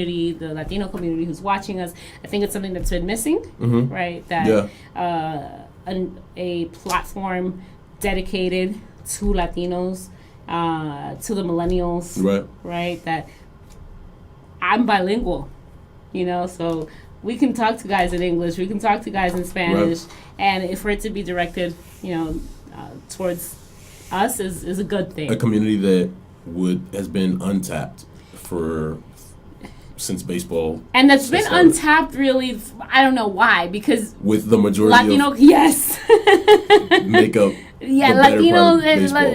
the Latino community who's watching us. I think it's something that's been missing, right? That a platform dedicated to Latinos, to the millennials, right? That I'm bilingual, so we can talk to guys in English, we can talk to guys in Spanish, and for it to be directed, towards us is a good thing. A community that has been untapped since baseball, and that's been untapped. Really, I don't know why, because with the majority Latino, yes, make up. Yeah, Latinos,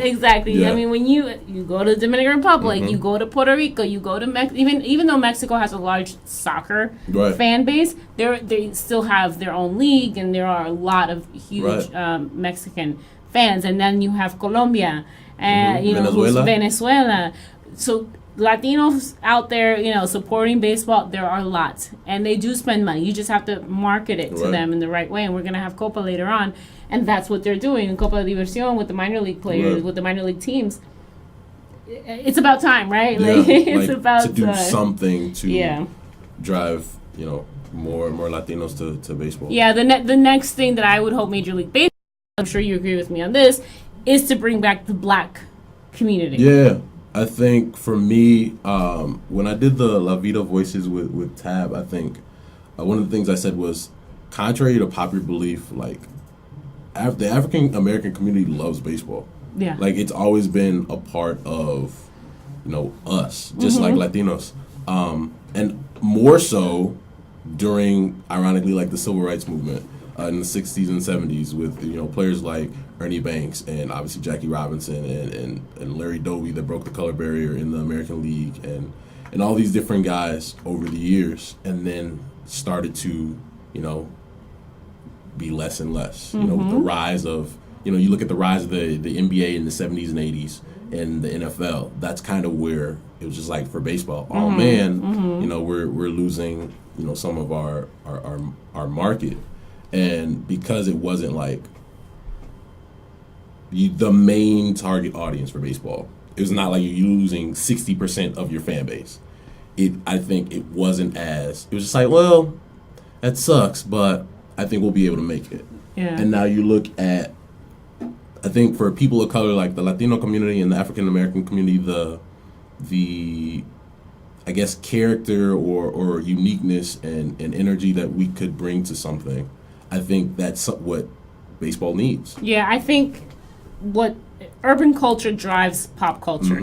exactly. Yeah. I mean, when you go to the Dominican Republic, you go to Puerto Rico, you go to even though Mexico has a large soccer fan base, they still have their own league, and there are a lot of huge Mexican fans. And then you have Colombia, and Venezuela. So Latinos out there, supporting baseball, there are lots, and they do spend money. You just have to market it to them in the right way. And we're gonna have Copa later on, and that's what they're doing. Copa Diversión with the minor league players, with the minor league teams. It's about time, right? Yeah, it's about to do something to drive, more Latinos to baseball. Yeah, the next thing that I would hope Major League Baseball, I'm sure you agree with me on this, is to bring back the black community. Yeah. I think for me, when I did the La Vida Voices with Tab, I think one of the things I said was, contrary to popular belief, the African American community loves baseball. Yeah. It's always been a part of, us, just like Latinos. And more so during, ironically, the Civil Rights Movement in the 60s and 70s with, players like Ernie Banks and obviously Jackie Robinson and Larry Doby that broke the color barrier in the American League and all these different guys over the years, and then started to, be less and less. With the rise of, you look at the rise of the NBA in the 70s and 80s and the NFL, that's kind of where it was just for baseball. Oh man, we're losing, some of our market. And because it wasn't the main target audience for baseball, it was not you're losing 60% of your fan base. I think it wasn't it was just well, that sucks, but I think we'll be able to make it. Yeah. And now you look at, I think for people of color, the Latino community and the African American community, the I guess character or uniqueness and energy that we could bring to something, I think that's what baseball needs. Yeah, I think what urban culture drives pop culture.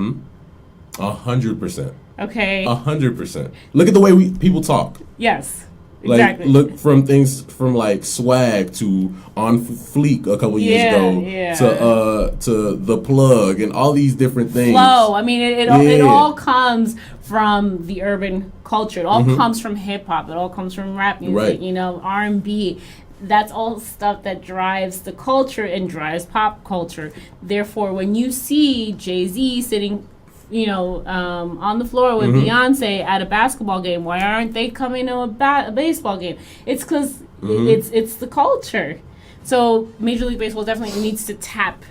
100%. Okay. 100%. Look at the way people talk. Yes. Exactly. Look from things from swag to On Fleek a couple years ago to The Plug and all these different things. Flow. I mean, it all comes from the urban culture. It all comes from hip hop. It all comes from rap music. R&B. That's all stuff that drives the culture and drives pop culture. Therefore, when you see Jay-Z sitting, on the floor with Beyonce at a basketball game, why aren't they coming to a baseball game? It's because it's the culture. So Major League Baseball definitely needs to tap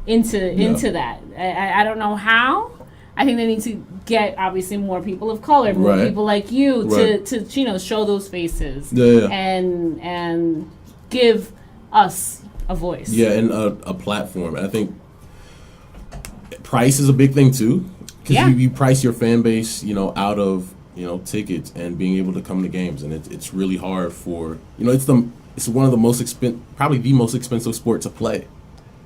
into that. I don't know how. I think they need to get obviously more people of color, more people like you to show those faces and give us a voice. Yeah, and a platform. I think price is a big thing too, because you price your fan base, out of tickets and being able to come to games, and it's really hard for it's one of the most probably the most expensive sport to play.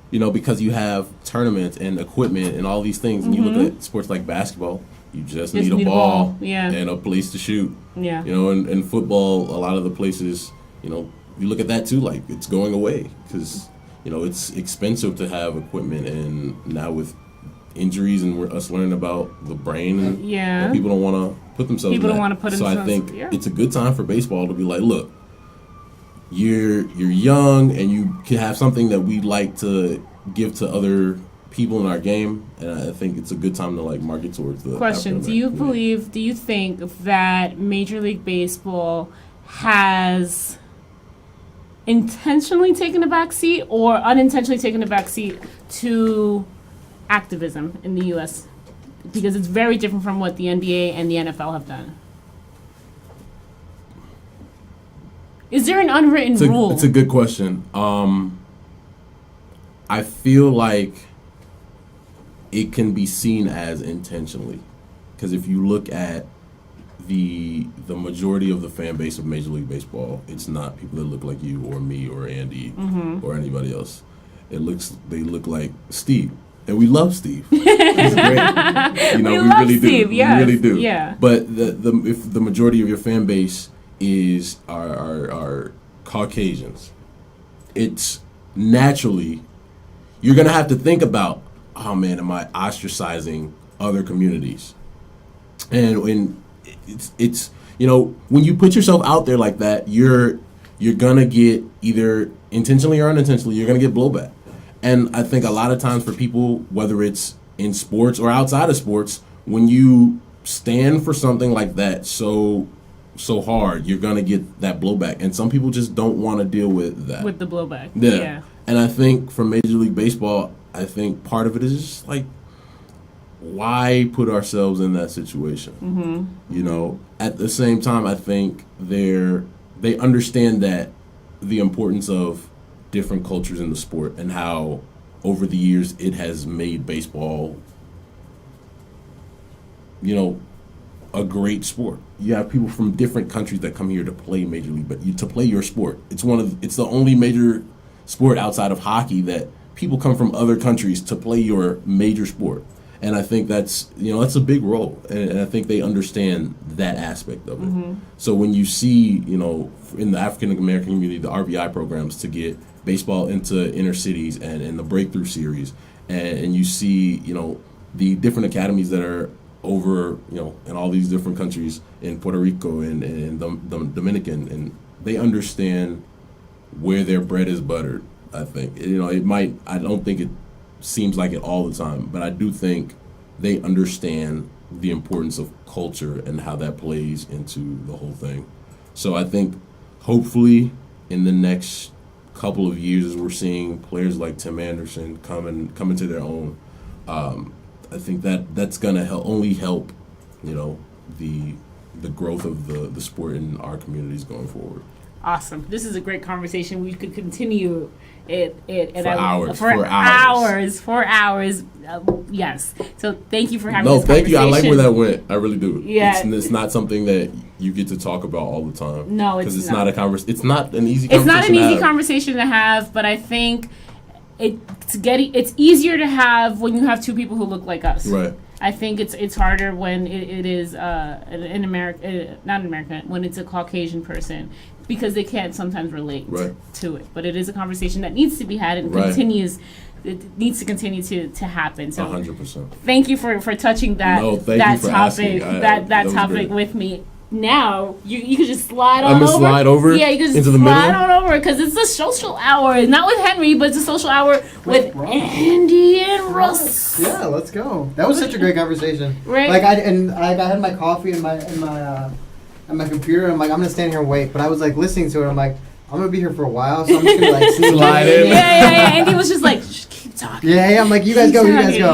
Because you have tournaments and equipment and all these things. And you look at sports like basketball, you just need a ball and a place to shoot. Yeah. And football, a lot of the places, you look at that too, it's going away because, it's expensive to have equipment. And now with injuries and us learning about the brain, and people don't want to put themselves in that. Don't want to put themselves. So I think it's a good time for baseball to be look, you're young and you can have something that we'd like to give to other people in our game, and I think it's a good time to market towards the question. Do you think that Major League Baseball has intentionally taken a backseat or unintentionally taken a backseat to activism in the U.S.? Because it's very different from what the NBA and the NFL have done. Is there an unwritten rule? It's a good question. I feel like it can be seen as intentionally, because if you look at the majority of the fan base of Major League Baseball, it's not people that look like you or me or Andy or anybody else. They look like Steve, and we love Steve. He's great. You know, we love really Steve, do. yes. We really do. Yeah. But if the majority of your fan base is are Caucasians, it's naturally you're gonna have to think about, oh man, am I ostracizing other communities? And when it's you know, when you put yourself out there like that, you're gonna get, either intentionally or unintentionally, you're gonna get blowback. And I think a lot of times for people, whether it's in sports or outside of sports, when you stand for something like that so hard, you're gonna get that blowback. And some people just don't want to deal with that. With the blowback. Yeah. And I think for Major League Baseball, I think part of it is just like, why put ourselves in that situation? You know, at the same time, I think they understand that the importance of different cultures in the sport and how over the years it has made baseball, you know, a great sport. You have people from different countries that come here to play Major League, but to play your sport. It's the only major sport outside of hockey that people come from other countries to play your major sport. And I think that's a big role, and I think they understand that aspect of it. So when you see, you know, in the African American community, the RBI programs to get baseball into inner cities and the Breakthrough Series, and you see, you know, the different academies that are over, you know, in all these different countries, in Puerto Rico and the Dominican, and they understand where their bread is buttered. I think, you know, I don't think it seems like it all the time, but I do think they understand the importance of culture and how that plays into the whole thing. So I think hopefully in the next couple of years, as we're seeing players like Tim Anderson come into their own, I think that's gonna only help, you know, the growth of the sport in our communities going forward. Awesome. This is a great conversation. We could continue it for hours. Yes. So thank you for having No, this thank you. I like conversation. where that went. I really do. Yeah. It's not something that you get to talk about all the time. No, it's because not. It's not an easy. It's not an easy to conversation to have, but I think it's easier to have when you have two people who look like us. Right. I think it's harder when it is an American, not an American, when it's a Caucasian person, because they can't sometimes relate to it. But it is a conversation that needs to be had and continues. It needs to continue to happen. So 100%. Thank you for touching that topic that topic great. with me. Now you could just slide on I'm over. gonna slide over. Yeah, you can just into the slide middle? on over because it's a social hour, not with Henry, but it's a social hour with Andy and Russ. Yeah, let's go. That was such a great conversation. Right. Like I had my coffee in my computer. And I'm like, I'm gonna stand here and wait. But I was like listening to it. I'm like, I'm gonna be here for a while, so I'm just gonna like Slide in. Yeah. Andy was just like, just keep talking. Yeah. I'm like, you guys go. Yeah.